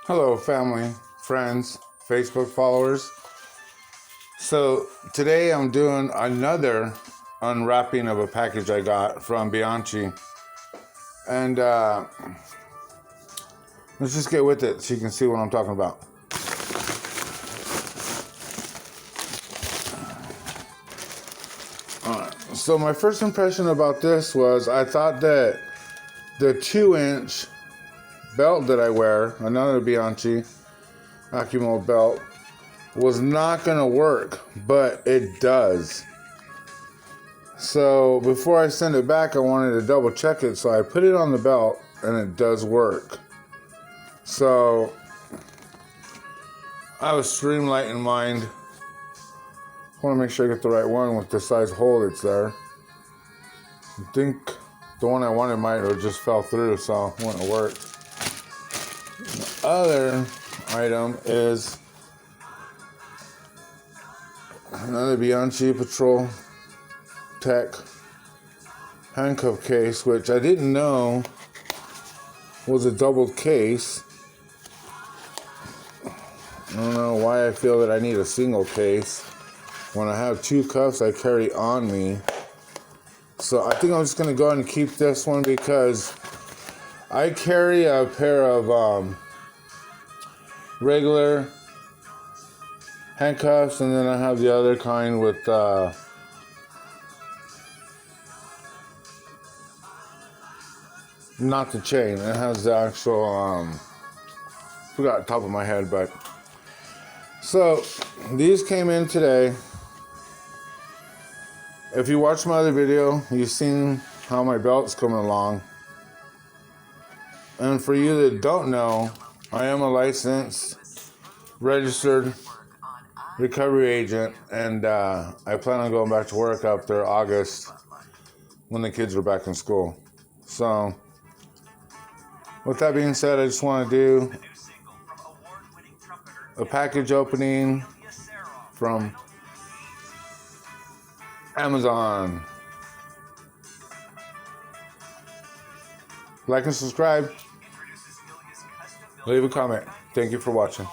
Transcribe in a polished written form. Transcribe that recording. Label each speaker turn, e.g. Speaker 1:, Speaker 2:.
Speaker 1: Hello, family, friends, Facebook followers. So today I'm doing another unwrapping of a package I got from Bianchi. And let's just get with it so you can see what I'm talking about. So my first impression about this was I thought that the 2-inch belt that I wear, another Bianchi AccuMold belt, was not going to work, but it does. So before I send it back, I wanted to double check it, so I put it on the belt and it does work. So I was streamlight in mind. I want to make sure I get the right one with the size hole that's there. I think the one I wanted might have just fell through, so it wouldn't have worked. The other item is another Bianchi Patroltek handcuff case, which I didn't know was a double case. I don't know why I feel that I need a single case when I have 2 cuffs I carry on me. So I think I'm just going to go ahead and keep this one because I carry a pair of regular handcuffs, and then I have the other kind with not the chain. It has the actual forgot the top of my head, but so these came in today. If you watched my other video, you've seen how my belt's coming along. And for you that don't know, I am a licensed, registered recovery agent, and I plan on going back to work after August when the kids are back in school. So with that being said, I just want to do a package opening from Amazon. Like and subscribe. Leave a comment. Thank you for watching.